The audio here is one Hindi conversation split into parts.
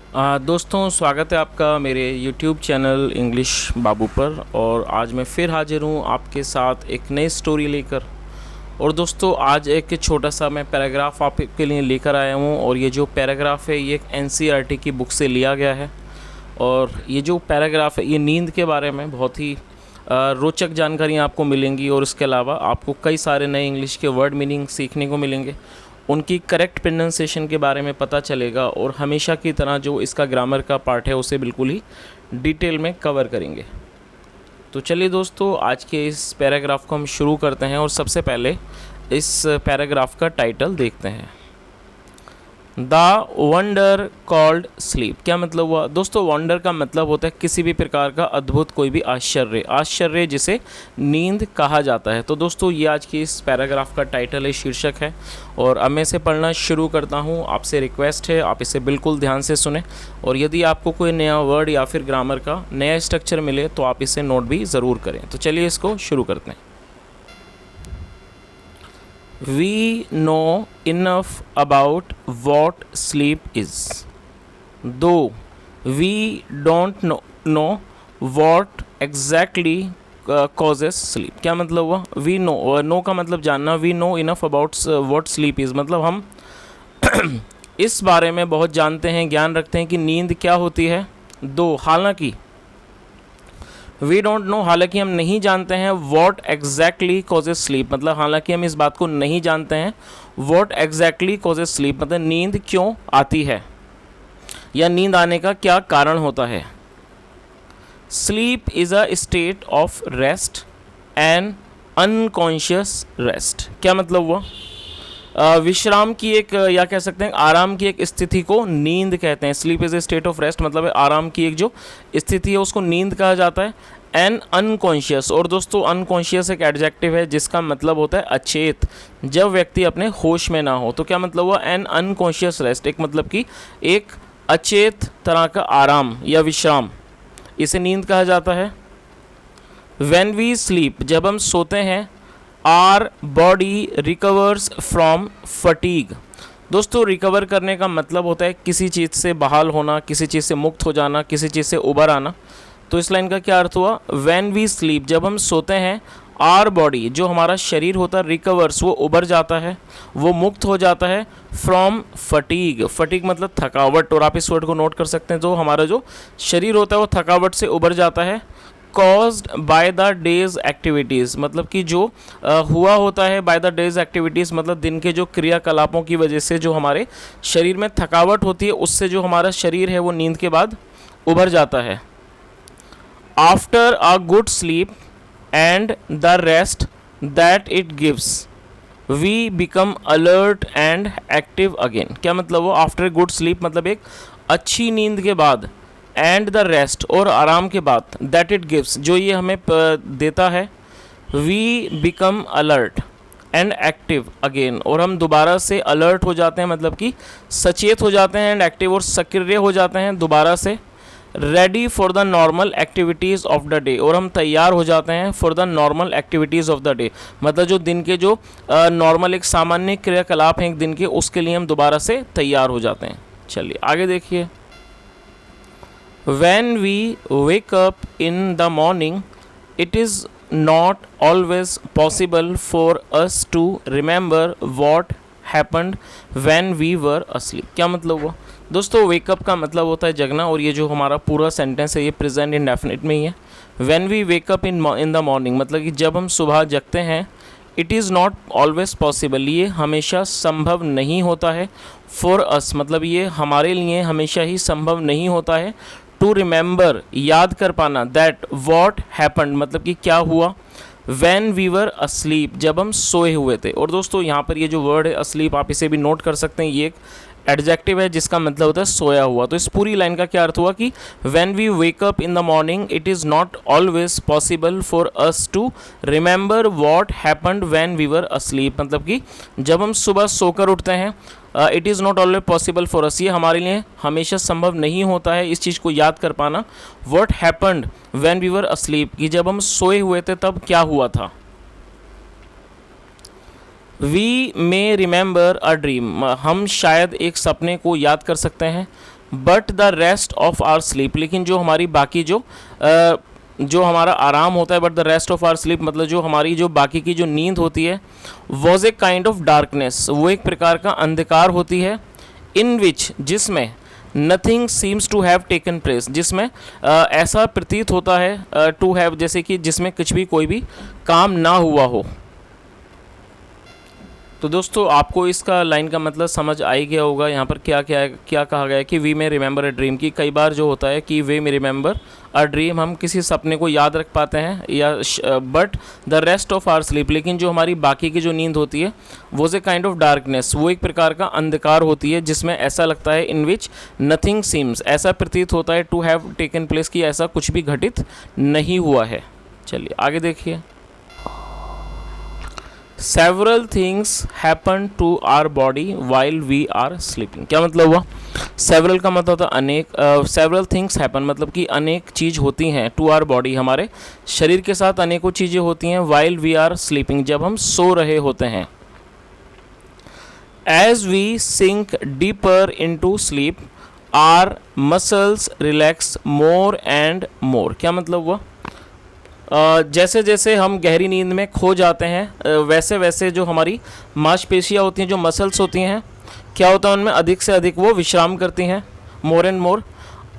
दोस्तों, स्वागत है आपका मेरे YouTube चैनल इंग्लिश बाबू पर। और आज मैं फिर हाजिर हूँ आपके साथ एक नई स्टोरी लेकर। और दोस्तों, आज एक छोटा सा मैं पैराग्राफ आपके लिए लेकर आया हूँ। और ये जो पैराग्राफ है ये एक NCERT की बुक से लिया गया है। और ये जो पैराग्राफ है ये नींद के बारे में बहुत ही रोचक जानकारियाँ आपको मिलेंगी। और इसके अलावा आपको कई सारे नए इंग्लिश के वर्ड मीनिंग सीखने को मिलेंगे, उनकी करेक्ट प्रोनाउंसिएशन के बारे में पता चलेगा। और हमेशा की तरह जो इसका ग्रामर का पार्ट है उसे बिल्कुल ही डिटेल में कवर करेंगे। तो चलिए दोस्तों, आज के इस पैराग्राफ को हम शुरू करते हैं। और सबसे पहले इस पैराग्राफ का टाइटल देखते हैं, द वंडर कॉल्ड स्लीप। क्या मतलब हुआ दोस्तों? वंडर का मतलब होता है किसी भी प्रकार का अद्भुत, कोई भी आश्चर्य, आश्चर्य जिसे नींद कहा जाता है। तो दोस्तों, ये आज की इस पैराग्राफ का टाइटल है, शीर्षक है। और अब मैं इसे पढ़ना शुरू करता हूँ। आपसे रिक्वेस्ट है आप इसे बिल्कुल ध्यान से सुने। और यदि आपको कोई नया वर्ड या फिर ग्रामर का नया स्ट्रक्चर मिले तो आप इसे नोट भी ज़रूर करें। तो चलिए इसको शुरू करते हैं। We know enough about what sleep is, though we don't know what exactly causes sleep। क्या मतलब हुआ? We know का मतलब जानना, we know enough about what sleep is मतलब हम इस बारे में बहुत जानते हैं, ज्ञान रखते हैं कि नींद क्या होती है। दो हालांकि वी डोंट नो, हालांकि हम नहीं जानते हैं। वॉट एग्जैक्टली कॉजेज स्लीप मतलब हालांकि हम इस बात को नहीं जानते हैं। वॉट एग्जैक्टली कॉजेज स्लीप मतलब नींद क्यों आती है या नींद आने का क्या कारण होता है। Sleep is a state of rest and unconscious rest. क्या मतलब हुआ? विश्राम की एक, या कह सकते हैं आराम की एक स्थिति को नींद कहते हैं। Sleep is a state of rest मतलब आराम की एक जो स्थिति है उसको नींद कहा जाता है। एंड अनकॉन्शियस, और दोस्तों अनकॉन्शियस एक एडजेक्टिव है जिसका मतलब होता है अचेत, जब व्यक्ति अपने होश में ना हो। तो क्या मतलब हुआ? एन अनकॉन्शियस रेस्ट एक मतलब कि एक अचेत तरह का आराम या विश्राम, इसे नींद कहा जाता है। व्हेन वी स्लीप, जब हम सोते हैं, our body recovers from fatigue. दोस्तों, रिकवर करने का मतलब होता है किसी चीज़ से बहाल होना, किसी चीज़ से मुक्त हो जाना, किसी चीज़ से उबर आना। तो इस लाइन का क्या अर्थ हुआ? व्हेन वी स्लीप, जब हम सोते हैं, आर बॉडी जो हमारा शरीर होता है, रिकवर्स वो उबर जाता है, वो मुक्त हो जाता है। फ्रॉम फटीग, फटीग मतलब थकावट। और आप इस वर्ड को नोट कर सकते हैं, जो हमारा जो शरीर होता है वो थकावट से उबर जाता है। Caused by the days activities मतलब कि जो हुआ होता है बाय द डेज एक्टिविटीज़ मतलब दिन के जो क्रियाकलापों की वजह से जो हमारे शरीर में थकावट होती है, उससे जो हमारा शरीर है वो नींद के बाद उभर जाता है। After a good sleep and the rest that it gives we become alert and active again. क्या मतलब वो? आफ्टर ए गुड स्लीप मतलब एक अच्छी नींद के बाद, एंड द रेस्ट और आराम के बाद, दैट इट गिव्स जो ये हमें देता है, we become alert and active again और हम दोबारा से अलर्ट हो जाते हैं मतलब कि सचेत हो जाते हैं, एंड एक्टिव और सक्रिय हो जाते हैं दोबारा से। Ready for the normal activities of the day और हम तैयार हो जाते हैं for the normal activities of the day मतलब जो दिन के जो नॉर्मल एक सामान्य क्रियाकलाप हैं एक दिन के, उसके लिए हम दोबारा से तैयार हो जाते हैं। चलिए आगे देखिए। When we wake up in the morning, it is not always possible for us to remember what happened when we were asleep। क्या मतलब हुआ? दोस्तों, वेकअप का मतलब होता है जगना, और ये जो हमारा पूरा सेंटेंस है ये प्रेजेंट इंडेफिनिट में ही है। When we wake up in the morning मतलब कि जब हम सुबह जगते हैं, it is not always possible ये हमेशा संभव नहीं होता है। फॉर अस मतलब ये हमारे लिए हमेशा ही संभव नहीं होता है। टू रिमेंबर याद कर पाना, दैट वॉट हैपन्ड मतलब कि क्या हुआ, वैन वी वर अस्लीप जब हम सोए हुए थे। और दोस्तों यहाँ पर ये जो वर्ड है अस्लीप, आप इसे भी नोट कर सकते हैं, ये एक एडजेक्टिव है जिसका मतलब होता है सोया हुआ। तो इस पूरी लाइन का क्या अर्थ हुआ कि when we wake up in the morning it is not always possible for us to remember what happened when we were asleep मतलब कि जब हम सुबह सोकर उठते हैं, it is not always possible for us ये हमारे लिए हमेशा संभव नहीं होता है इस चीज़ को याद कर पाना। What happened when we were asleep कि जब हम सोए हुए थे तब क्या हुआ था। We may remember a dream हम शायद एक सपने को याद कर सकते हैं। But the rest of our sleep, लेकिन जो हमारी बाकी जो हमारा आराम होता है, but the rest of our sleep मतलब जो हमारी जो बाकी की जो नींद होती है, was a kind of darkness, वो एक प्रकार का अंधकार होती है, इन विच जिसमें nothing seems to have taken place, जिसमें ऐसा प्रतीत होता है टू हैव जैसे कि जिसमें कुछ भी कोई भी काम ना हुआ हो। तो दोस्तों आपको इसका लाइन का मतलब समझ आ ही गया होगा। यहाँ पर क्या कहा गया है कि वी में रिमेंबर अ ड्रीम, की कई बार जो होता है कि वे में रिमेंबर अ ड्रीम, हम किसी सपने को याद रख पाते हैं या but the rest of our sleep, लेकिन जो हमारी बाकी की जो नींद होती है वो ए काइंड ऑफ डार्कनेस, वो एक प्रकार का अंधकार होती है जिसमें ऐसा लगता है इन विच नथिंग सीम्स, ऐसा प्रतीत होता है टू हैव टेकन प्लेस, की ऐसा कुछ भी घटित नहीं हुआ है। चलिए आगे देखिए। Several things happen to our body while we are sleeping, क्या मतलब हुआ? Several का मतलब होता है अनेक, several things happen मतलब कि अनेक चीज़ होती हैं to our body, हमारे शरीर के साथ अनेकों चीज़ें होती हैं while we are sleeping, जब हम सो रहे होते हैं। As we sink deeper into sleep, our muscles relax more and more, क्या मतलब हुआ? जैसे जैसे हम गहरी नींद में खो जाते हैं वैसे वैसे जो हमारी मांसपेशियाँ होती हैं, जो मसल्स होती हैं, क्या होता है उनमें अधिक से अधिक वो विश्राम करती हैं, more and more.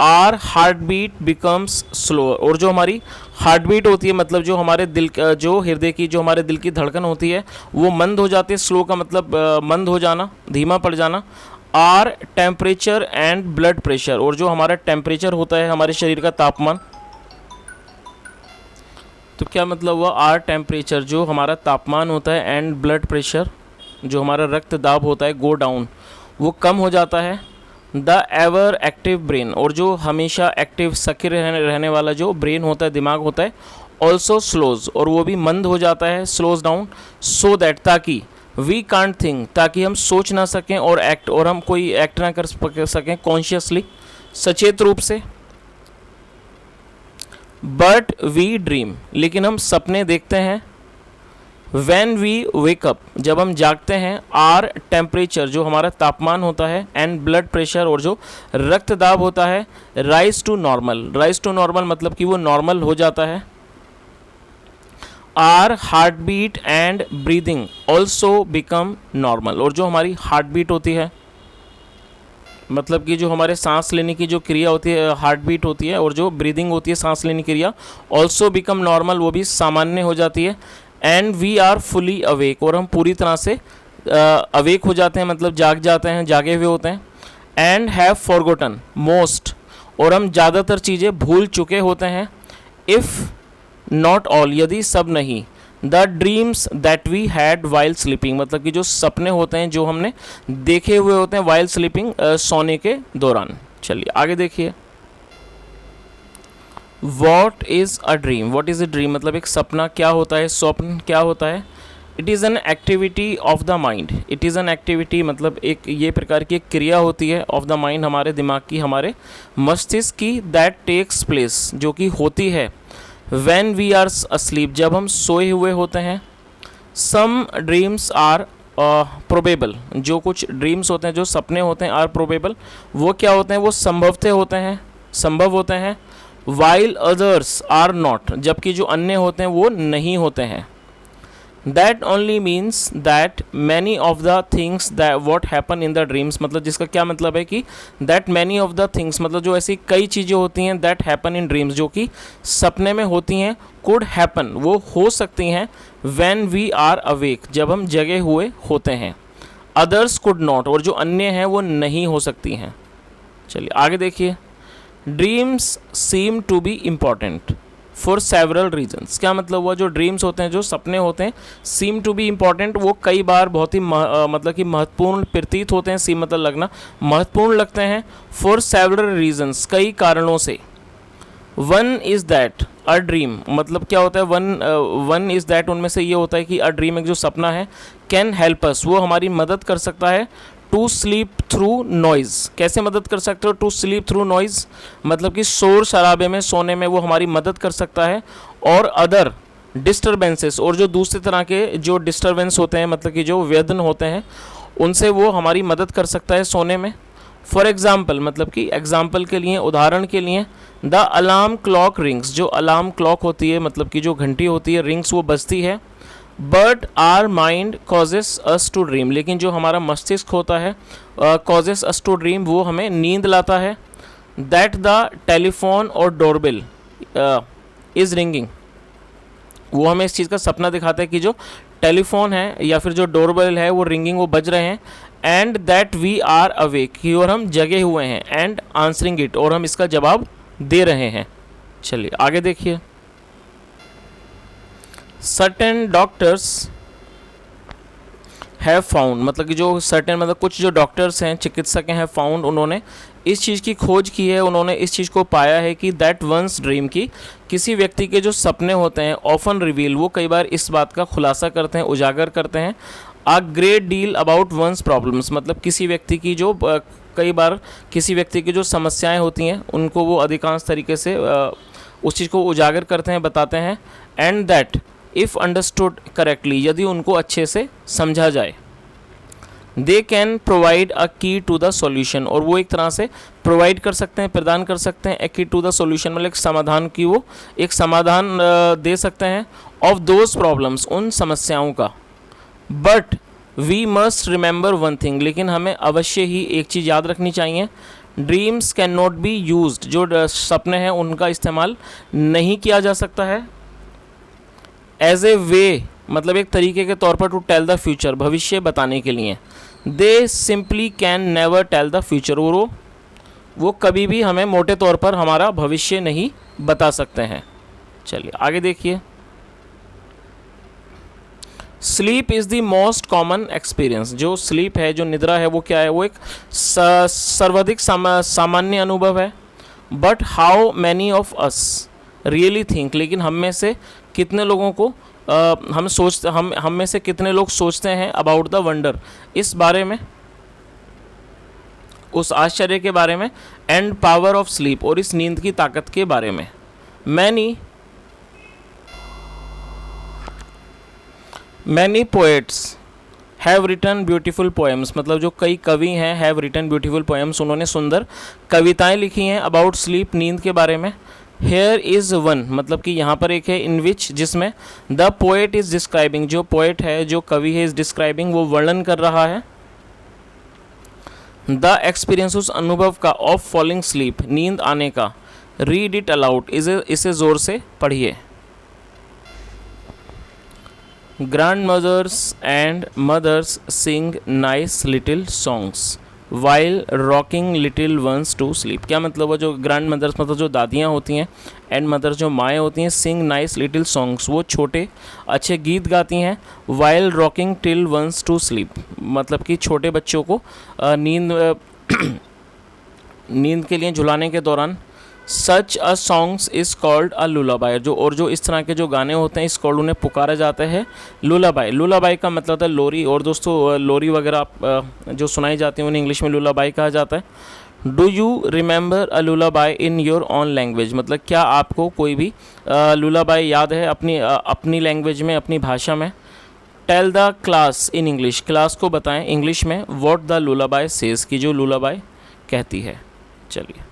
Our heart beat becomes slow, और जो हमारी हार्ट बीट होती है मतलब जो हमारे दिल जो हृदय की जो हमारे दिल की धड़कन होती है वो मंद हो जाती है। स्लो का मतलब मंद हो जाना, धीमा पड़ जाना। Our temperature and blood pressure, और जो हमारा टेम्परेचर होता है हमारे शरीर का तापमान, तो क्या मतलब हुआ? आर टेम्परेचर जो हमारा तापमान होता है एंड ब्लड प्रेशर जो हमारा रक्त दाब होता है गो डाउन, वो कम हो जाता है। द एवर एक्टिव ब्रेन, और जो हमेशा एक्टिव सक्रिय रहने वाला जो ब्रेन होता है, दिमाग होता है, ऑल्सो स्लोज, और वो भी मंद हो जाता है, स्लोज डाउन, सो दैट ताकि वी कांट थिंक, ताकि हम सोच ना सकें और एक्ट, और हम कोई एक्ट ना कर सकें कॉन्शियसली, सचेत रूप से। बट वी ड्रीम, लेकिन हम सपने देखते हैं। वैन वी वेकअप, जब हम जागते हैं। आर टेम्परेचर, जो हमारा तापमान होता है, एंड ब्लड प्रेशर, और जो रक्तदाब होता है, rise to normal, rise to normal मतलब कि वो नॉर्मल हो जाता है। Our heart beat and breathing also become normal, और जो हमारी हार्ट बीट होती है मतलब कि जो हमारे सांस लेने की जो क्रिया होती है, हार्ट बीट होती है, और जो ब्रीदिंग होती है सांस लेने की क्रिया, ऑल्सो बिकम नॉर्मल, वो भी सामान्य हो जाती है। And we are fully awake, और हम पूरी तरह से अवेक हो जाते हैं मतलब जाग जाते हैं, जागे हुए होते हैं। एंड हैव फॉरगॉटन मोस्ट, और हम ज़्यादातर चीज़ें भूल चुके होते हैं। इफ़ नॉट ऑल, यदि सब नहीं। The dreams that we had while sleeping, मतलब कि जो सपने होते हैं जो हमने देखे हुए होते हैं वाइल स्लीपिंग, सोने के दौरान। चलिए आगे देखिए। What is a dream, what is a dream मतलब एक सपना क्या होता है, स्वप्न क्या होता है। It is an activity of the mind, it is an activity मतलब एक ये प्रकार की एक क्रिया होती है ऑफ द माइंड, हमारे दिमाग की, हमारे मस्तिष्क की, दैट टेक्स प्लेस, जो कि होती है When we are asleep, जब हम सोए हुए होते हैं। Some dreams are probable, जो कुछ ड्रीम्स होते हैं, जो सपने होते हैं, are probable, वो क्या होते हैं? वो संभवतः होते हैं, संभव होते हैं। While others are not, जबकि जो अन्य होते हैं वो नहीं होते हैं। That only means that many of the things that what happen in the dreams, मतलब जिसका क्या मतलब है कि that many of the things मतलब जो ऐसी कई चीज़ें होती हैं that happen in dreams, जो कि सपने में होती हैं, could happen, वो हो सकती हैं when we are awake, जब हम जगे हुए होते हैं। others could not, और जो अन्य हैं वो नहीं हो सकती हैं। चलिए आगे देखिए। dreams seem to be important for several reasons, क्या मतलब हुआ? जो ड्रीम्स होते हैं, जो सपने होते हैं, सीम टू बी इम्पॉर्टेंट, वो कई बार बहुत ही मतलब कि महत्वपूर्ण प्रतीत होते हैं, सीम मतलब लगना, महत्वपूर्ण लगते हैं। फॉर सेवरल रीजन्स, कई कारणों से। One is that a dream, मतलब क्या होता है? वन इज़ दैट, उनमें से ये होता है कि अ ड्रीम एक जो सपना है, कैन हेल्प अस, वो हमारी मदद कर सकता है। टू स्लीप थ्रू नॉइज़, कैसे मदद कर सकते हो? टू स्लीप थ्रू नॉइज़ मतलब कि शोर शराबे में सोने में वो हमारी मदद कर सकता है। और अदर डिस्टर्बेंसेस, और जो दूसरे तरह के जो डिस्टर्बेंस होते हैं मतलब कि जो व्यधन होते हैं, उनसे वो हमारी मदद कर सकता है सोने में। फॉर एग्जाम्पल मतलब कि एग्जाम्पल के लिए, उदाहरण के लिए, द अलार्म क्लॉक रिंग्स, जो अलार्म क्लॉक होती है मतलब कि जो घंटी होती है, रिंग्स वो बजती है, but our mind causes us to dream, लेकिन जो हमारा मस्तिष्क होता है कॉजेस अस टू ड्रीम, वो हमें नींद लाता है। दैट द टेलीफोन और डोरबेल इज़ रिंगिंग, वो हमें इस चीज़ का सपना दिखाता है कि जो टेलीफोन है या फिर जो डोरबेल है वो रिंगिंग, वो बज रहे हैं। And that we are awake, कि और हम जगे हुए हैं, एंड आंसरिंग इट, और हम इसका जवाब दे रहे हैं। चलिए आगे देखिए। सर्टेन डॉक्टर्स हैव फाउंड, मतलब कि जो सर्टेन मतलब कुछ जो डॉक्टर्स हैं, चिकित्सक हैं, फाउंड, उन्होंने इस चीज़ की खोज की है, उन्होंने इस चीज़ को पाया है कि दैट वंस ड्रीम, की किसी व्यक्ति के जो सपने होते हैं, ऑफन रिवील, वो कई बार इस बात का खुलासा करते हैं, उजागर करते हैं, a great deal about one's problems, मतलब किसी व्यक्ति की जो कई बार किसी व्यक्ति की जो समस्याएं होती हैं उनको वो अधिकांश तरीके से उस चीज़ को उजागर करते हैं, बताते हैं। And that if understood correctly, यदि उनको अच्छे से समझा जाए, दे कैन प्रोवाइड अ की टू द सॉल्यूशन, और वो एक तरह से प्रोवाइड कर सकते हैं, प्रदान कर सकते हैं, ए की टू द सॉल्यूशन, मतलब एक समाधान की, वो एक समाधान दे सकते हैं, ऑफ दोज प्रॉब्लम्स, उन समस्याओं का। But we must remember one thing, लेकिन हमें अवश्य ही एक चीज़ याद रखनी चाहिए, dreams can not be used, जो सपने हैं उनका इस्तेमाल नहीं किया जा सकता है, एज ए वे, मतलब एक तरीके के तौर पर, टू टेल द फ्यूचर, भविष्य बताने के लिए। They simply can never tell the future, और वो कभी भी हमें मोटे तौर पर हमारा भविष्य नहीं बता सकते हैं। चलिए आगे देखिए। Sleep is the most common experience, जो स्लीप है, जो निद्रा है, वो क्या है, वो एक सर्वाधिक सामान्य अनुभव है। But how many of us really think, लेकिन हम में से कितने लोगों को हम में से कितने लोग सोचते हैं अबाउट द वंडर, इस बारे में, उस आश्चर्य के बारे में, एंड पावर ऑफ स्लीप, और इस नींद की ताकत के बारे में। Many poets have written beautiful poems, मतलब जो कई कवि हैं, हैव रिटन ब्यूटीफुल पोएम्स, उन्होंने सुंदर कविताएं लिखी हैं, अबाउट स्लीप, नींद के बारे में। हेयर इज़ वन, मतलब कि यहाँ पर एक है, इन विच, जिसमें द पोएट इज़ डिस्क्राइबिंग, जो पोएट है, जो कवि है, इज़ डिस्क्राइबिंग, वो वर्णन कर रहा है, द एक्सपीरियंस, उस अनुभव का, ऑफ फॉलिंग स्लीप, नींद आने का। रीड इट अलाउड, इसे ज़ोर से पढ़िए। Grandmothers and mothers sing nice little songs while rocking little ones to sleep, क्या मतलब है, जो ग्रैंड मदर्स मतलब जो दादियाँ होती हैं, एंड मदर्स जो माएँ होती हैं, सिंग नाइस लिटिल सॉन्ग्स, वो छोटे अच्छे गीत गाती हैं, while rocking till ones to sleep, मतलब कि छोटे बच्चों को नींद के लिए झुलाने के दौरान। सच अ सॉन्ग्स इज़ कॉल्ड अ लुलाबाई, जो इस तरह के जो गाने होते हैं, इस कॉल्ड, उन्हें पुकारा जाता है लुलाबाई। लुलाबाई का मतलब है लोरी, और दोस्तों लोरी वगैरह जो सुनाई जाती हैं उन्हें इंग्लिश में लुलाबाई कहा जाता है। Do you remember a lullaby in your own language, मतलब क्या आपको कोई भी लुलाबाई याद है अपनी लैंग्वेज में, अपनी भाषा में। Tell the class in English, class को बताएं इंग्लिश में व्हाट द लुलाबाई सेज, की जो लुलाबाई कहती है। चलिए,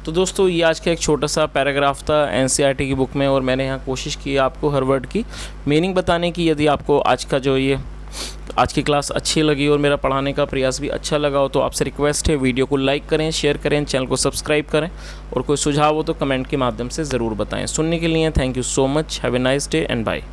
तो दोस्तों ये आज का एक छोटा सा पैराग्राफ था एनसीईआरटी की बुक में, और मैंने यहाँ कोशिश की आपको हर वर्ड की मीनिंग बताने की। यदि आपको आज की क्लास अच्छी लगी और मेरा पढ़ाने का प्रयास भी अच्छा लगा हो, तो आपसे रिक्वेस्ट है, वीडियो को लाइक करें, शेयर करें, चैनल को सब्सक्राइब करें, और कोई सुझाव हो तो कमेंट के माध्यम से ज़रूर बताएं। सुनने के लिए thank you so much, have a nice day and bye.